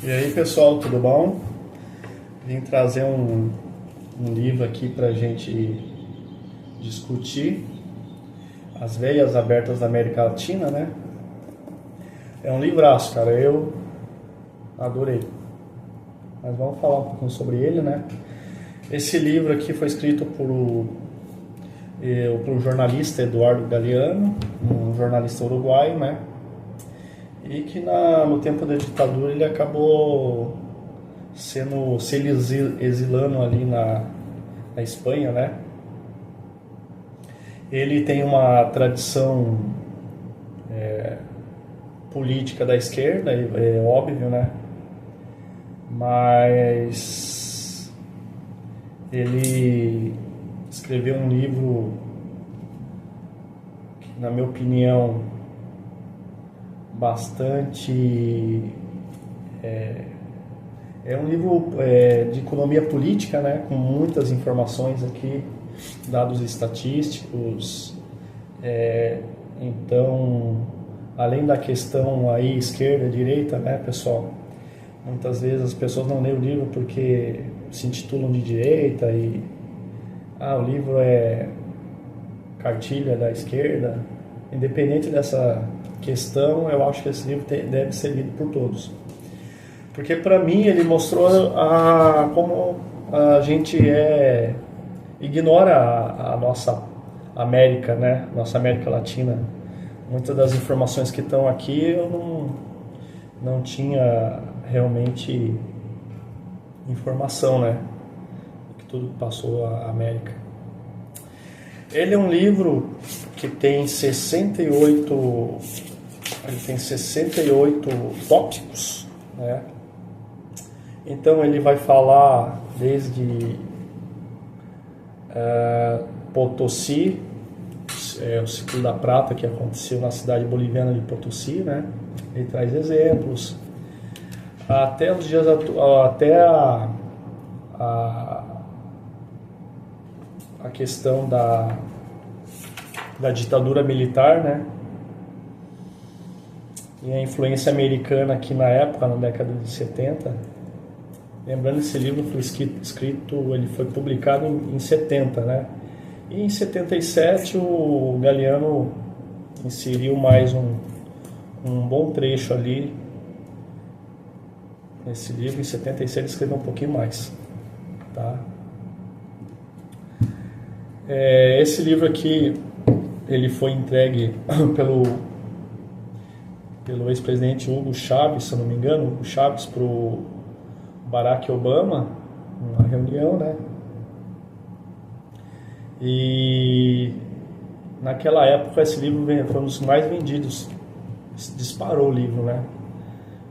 E aí pessoal, tudo bom? Vim trazer um livro aqui para a gente discutir as veias abertas da América Latina, né? É um livraço, cara, eu adorei. Mas vamos falar um pouquinho sobre ele, né? Esse livro aqui foi escrito por jornalista Eduardo Galeano, um jornalista uruguaio, né? E que no tempo da ditadura ele acabou se exilando ali na Espanha, né? Ele tem uma tradição política da esquerda, é óbvio, né? Mas ele escreveu um livro que, na minha opinião, bastante é um livro de economia política, né, com muitas informações aqui, dados estatísticos. Então, além da questão aí esquerda, direita, né, pessoal, muitas vezes as pessoas não leem o livro porque se intitulam de direita e o livro é cartilha da esquerda. Independente dessa questão, eu acho que esse livro deve ser lido por todos. Porque para mim ele mostrou como a gente ignora a nossa América, né? Nossa América Latina. Muitas das informações que estão aqui eu não tinha realmente informação, né? Que tudo passou a América. Ele é um livro que tem 68 tópicos, né? Então ele vai falar desde Potosí, o ciclo da prata que aconteceu na cidade boliviana de Potosí, né? Ele traz exemplos até os dias até a questão da ditadura militar, né? E a influência americana aqui na época, na década de 70. Lembrando, esse livro foi escrito, ele foi publicado em 70, né? E em 77 o Galeano inseriu mais um bom trecho ali nesse livro. Em 76 ele escreveu um pouquinho mais, tá? Esse livro aqui, ele foi entregue pelo ex-presidente Hugo Chávez, se eu não me engano, Hugo Chávez para o Barack Obama, numa reunião, né? E naquela época esse livro foi um dos mais vendidos, disparou o livro, né?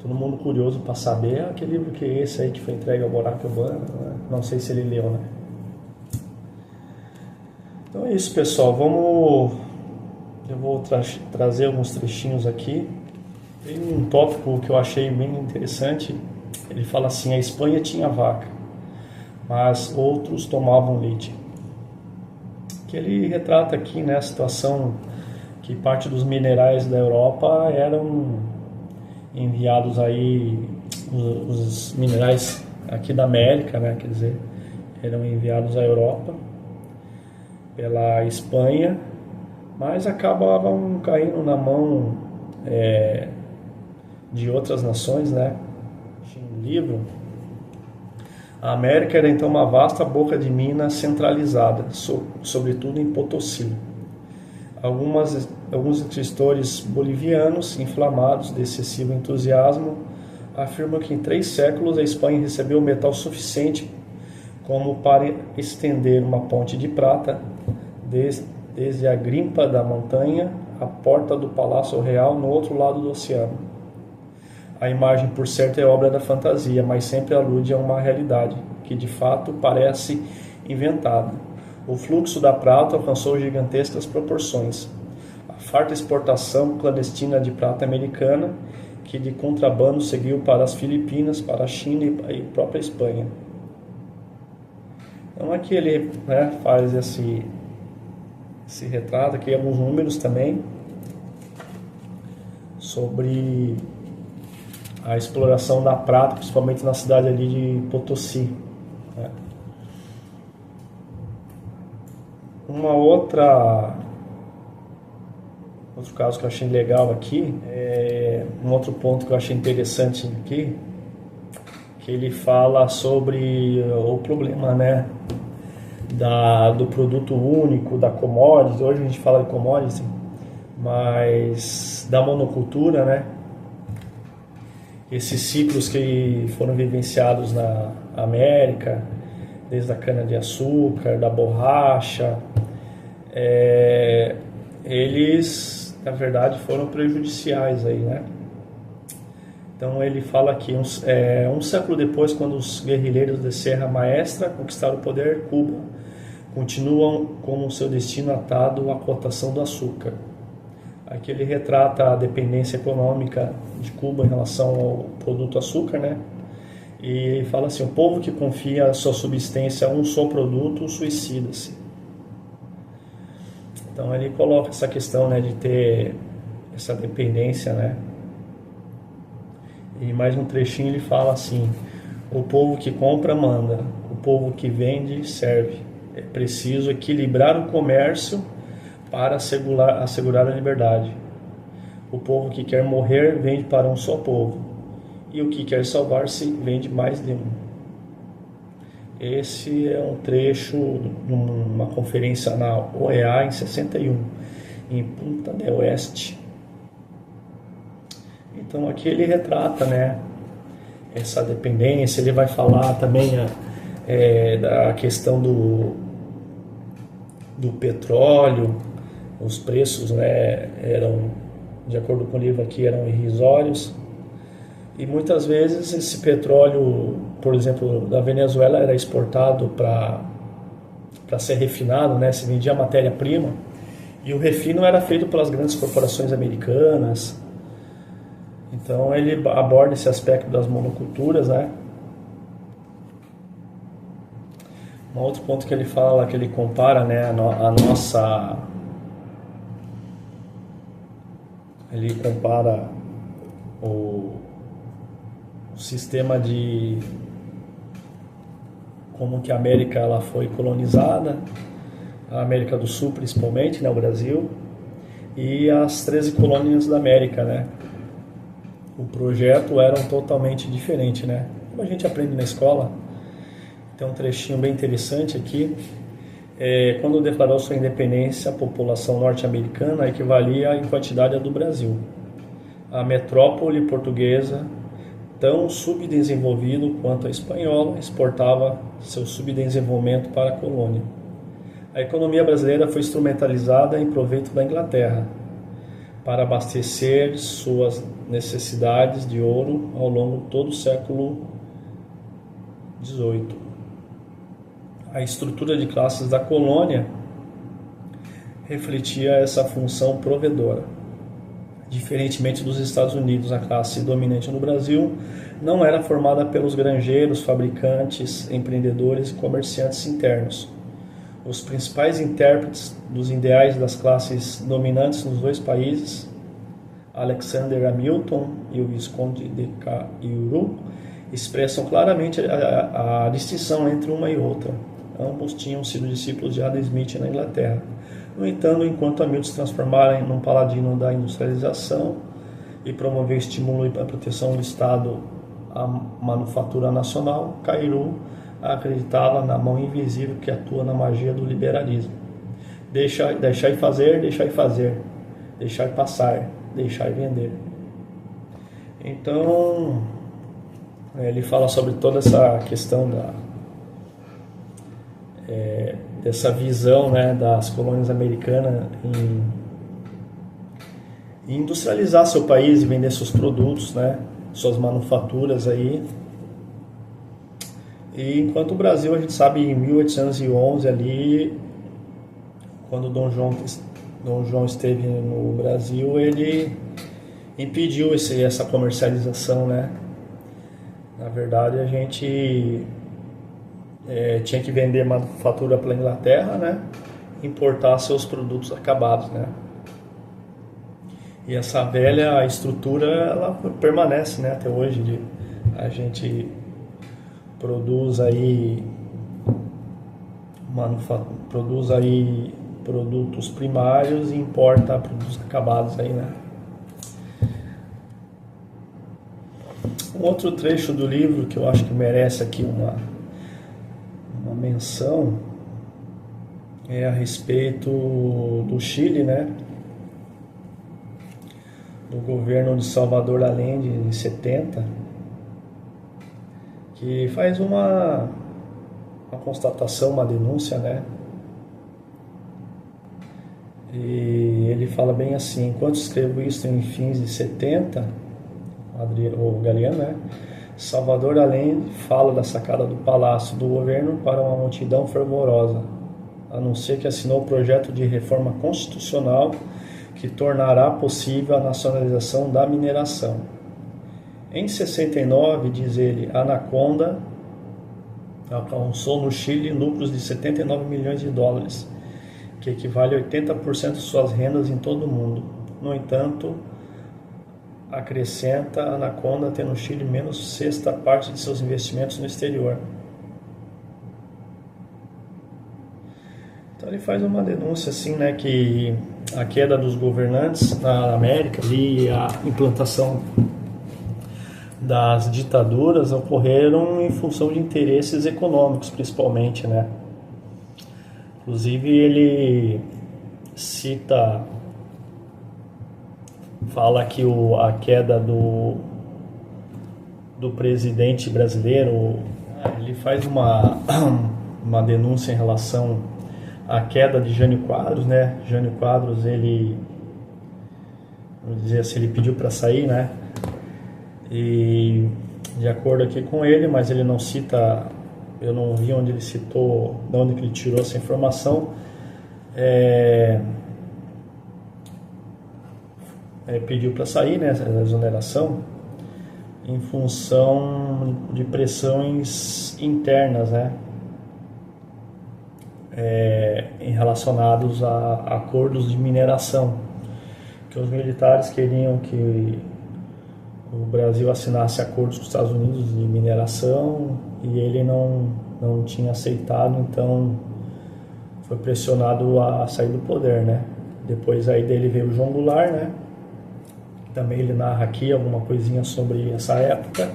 Todo mundo curioso para saber, que livro que é esse aí que foi entregue ao Barack Obama, né? Não sei se ele leu, né? Então é isso, pessoal. Eu vou trazer alguns trechinhos aqui. Tem um tópico que eu achei bem interessante. Ele fala assim: a Espanha tinha vaca, mas outros tomavam leite. Que ele retrata aqui, né, a situação que parte dos minerais da Europa eram enviados aí, os minerais aqui da América, né, quer dizer, eram enviados à Europa pela Espanha, mas acabavam caindo na mão de outras nações, né? Tinha um livro. A América era então uma vasta boca de minas centralizada, sobretudo em Potosí. Alguns escritores bolivianos, inflamados de excessivo entusiasmo, afirmam que em 3 séculos a Espanha recebeu metal suficiente como para estender uma ponte de prata desde a grimpa da montanha à porta do Palácio Real no outro lado do oceano. A imagem, por certo, é obra da fantasia, mas sempre alude a uma realidade, que de fato parece inventada. O fluxo da prata alcançou gigantescas proporções. A farta exportação clandestina de prata americana, que de contrabando seguiu para as Filipinas, para a China e própria Espanha. Então aqui ele, né, faz esse retrato, aqui alguns números também, sobre a exploração da prata, principalmente na cidade ali de Potosí, né? Outro caso que eu achei legal aqui, um outro ponto que eu achei interessante aqui, que ele fala sobre o problema, né, do produto único, da commodity. Hoje a gente fala de commodity, mas da monocultura, né? Esses ciclos que foram vivenciados na América, desde a cana-de-açúcar, da borracha, eles, na verdade, foram prejudiciais aí, né? Então ele fala que um século depois, quando os guerrilheiros de Serra Maestra conquistaram o poder, Cuba continuam com o seu destino atado à cotação do açúcar. Aqui ele retrata a dependência econômica de Cuba em relação ao produto açúcar, né? E fala assim: o povo que confia a sua subsistência a um só produto suicida-se. Então ele coloca essa questão, né, de ter essa dependência, né? E mais um trechinho ele fala assim: o povo que compra manda, o povo que vende serve. É preciso equilibrar o comércio para assegurar a liberdade. O povo que quer morrer vende para um só povo, e o que quer salvar-se vende mais de um. Esse é um trecho de uma conferência na OEA em 61, em Punta del Oeste. Então aqui ele retrata, né, essa dependência. Ele vai falar também da questão do petróleo. Os preços, né, eram, de acordo com o livro aqui, eram irrisórios. E muitas vezes esse petróleo, por exemplo, da Venezuela, era exportado para ser refinado, né? Se vendia matéria-prima, e o refino era feito pelas grandes corporações americanas. Então ele aborda esse aspecto das monoculturas, né? Um outro ponto que ele fala, que ele compara, né, ele compara o sistema de como que a América ela foi colonizada, a América do Sul principalmente, né, o Brasil, e as 13 colônias da América, né? O projeto era totalmente diferente, né? Como a gente aprende na escola. Tem um trechinho bem interessante aqui. Quando declarou sua independência, a população norte-americana equivalia em quantidade à do Brasil. A metrópole portuguesa, tão subdesenvolvido quanto a espanhola, exportava seu subdesenvolvimento para a colônia. A economia brasileira foi instrumentalizada em proveito da Inglaterra para abastecer suas necessidades de ouro ao longo de todo o século XVIII. A estrutura de classes da colônia refletia essa função provedora. Diferentemente dos Estados Unidos, a classe dominante no Brasil não era formada pelos granjeiros, fabricantes, empreendedores e comerciantes internos. Os principais intérpretes dos ideais das classes dominantes nos dois países, Alexander Hamilton e o Visconde de Caiuru, expressam claramente a distinção entre uma e outra. Ambos tinham sido discípulos de Adam Smith na Inglaterra. No entanto, enquanto Hamilton se transformara num paladino da industrialização e promoveu o estímulo e a proteção do Estado à manufatura nacional, Caiuru acreditava na mão invisível que atua na magia do liberalismo. Deixar e fazer, deixar e passar, deixar e vender. Então, ele fala sobre toda essa questão dessa visão, né, das colônias americanas em industrializar seu país e vender seus produtos, né, suas manufaturas aí. E enquanto o Brasil, a gente sabe, em 1811 ali, quando Dom João esteve no Brasil, ele impediu essa comercialização, né? Na verdade, a gente tinha que vender manufatura pela Inglaterra, né? Importar seus produtos acabados, né? E essa velha estrutura, ela permanece, né, até hoje. A gente produz aí, produz aí produtos primários e importa produtos acabados aí, né? Um outro trecho do livro que eu acho que merece aqui uma menção é a respeito do Chile, né? Do governo de Salvador Allende em 70, que faz uma constatação, uma denúncia, né? E ele fala bem assim: enquanto escrevo isso em fins de 70, o Galeano, né? Salvador Allende fala da sacada do palácio do governo para uma multidão fervorosa, a não ser que assinou o projeto de reforma constitucional que tornará possível a nacionalização da mineração. Em 69, diz ele, a Anaconda alcançou no Chile lucros de 79 milhões de dólares, que equivale a 80% de suas rendas em todo o mundo. No entanto, acrescenta, a Anaconda tem no Chile menos sexta parte de seus investimentos no exterior. Então ele faz uma denúncia assim, né, que a queda dos governantes na América e a implantação das ditaduras ocorreram em função de interesses econômicos, principalmente, né? Inclusive ele fala que a queda do presidente brasileiro, ele faz uma denúncia em relação à queda de Jânio Quadros, né? Jânio Quadros, vamos dizer assim, ele pediu para sair, né? E de acordo aqui com ele, mas ele não cita, eu não vi onde ele citou, de onde ele tirou essa informação, pediu para sair, né, a exoneração, em função de pressões internas, né, relacionados a acordos de mineração, que os militares queriam que o Brasil assinasse acordos com os Estados Unidos de mineração e ele não tinha aceitado, então foi pressionado a sair do poder, né? Depois aí dele veio o João Goulart, né? Também ele narra aqui alguma coisinha sobre essa época,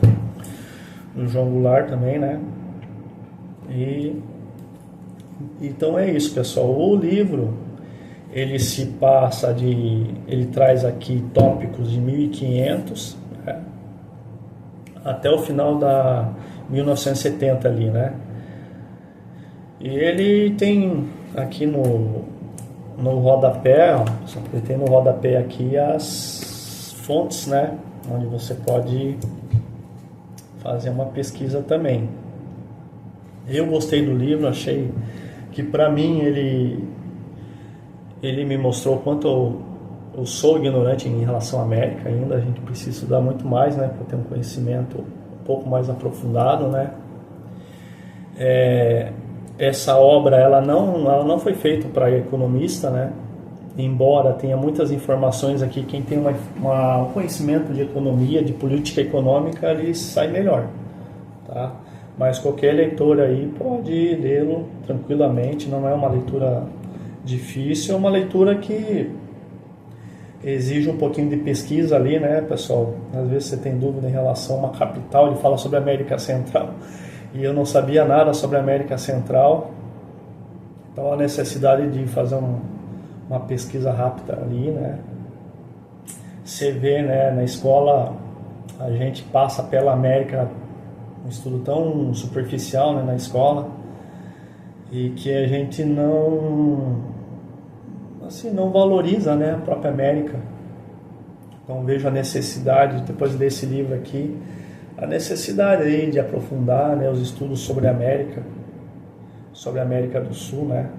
do João Goulart também, né? E então é isso, pessoal. O livro, ele ele traz aqui tópicos de 1500 até o final da 1970 ali, né? E ele tem aqui no rodapé, ele tem no rodapé aqui as fontes, né? Onde você pode fazer uma pesquisa também. Eu gostei do livro, achei que para mim ele me mostrou quanto eu sou ignorante em relação à América ainda. A gente precisa estudar muito mais, né, para ter um conhecimento um pouco mais aprofundado, né. Essa obra ela não foi feita para economista, né, embora tenha muitas informações aqui. Quem tem um conhecimento de economia, de política econômica, ele sai melhor, tá? Mas qualquer leitor aí pode lê-lo tranquilamente, não é uma leitura difícil, é uma leitura que exige um pouquinho de pesquisa ali, né, pessoal? Às vezes você tem dúvida em relação a uma capital, ele fala sobre a América Central, e eu não sabia nada sobre a América Central, então a necessidade de fazer uma pesquisa rápida ali, né? Você vê, né, na escola a gente passa pela América, um estudo tão superficial, né, na escola, e que a gente não valoriza, né, a própria América. Então vejo a necessidade, depois desse livro aqui, a necessidade aí de aprofundar, né, os estudos sobre a América do Sul, né,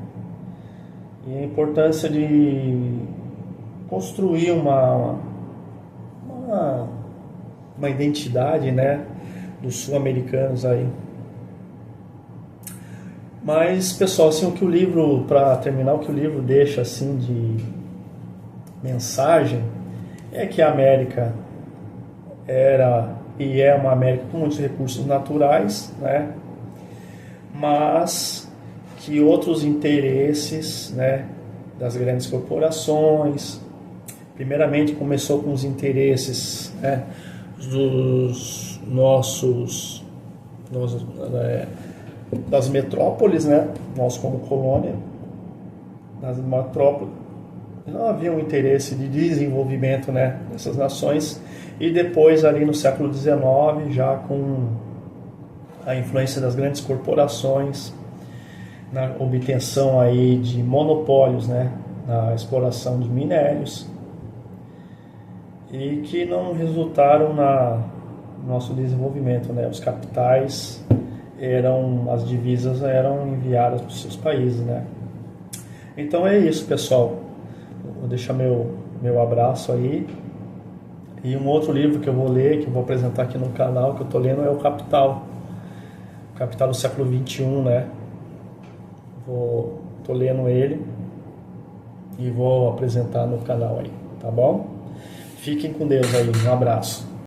e a importância de construir uma identidade, né, dos sul-americanos aí. Mas, pessoal, assim, para terminar, o que o livro deixa assim de mensagem é que a América era e é uma América com muitos recursos naturais, né? Mas que outros interesses, né, das grandes corporações, primeiramente começou com os interesses, né, das metrópoles, né, nós como colônia, nas metrópoles, não havia um interesse de desenvolvimento, né, dessas nações, e depois ali no século XIX, já com a influência das grandes corporações, na obtenção aí de monopólios, né, na exploração de minérios, e que não resultaram no nosso desenvolvimento, né, os capitais as divisas eram enviadas para os seus países, né. Então é isso, pessoal. Vou deixar meu abraço aí. E um outro livro que eu vou ler, que eu vou apresentar aqui no canal, que eu estou lendo, é o Capital. O Capital do século XXI, né? Estou lendo ele e vou apresentar no canal aí, tá bom? Fiquem com Deus aí. Um abraço.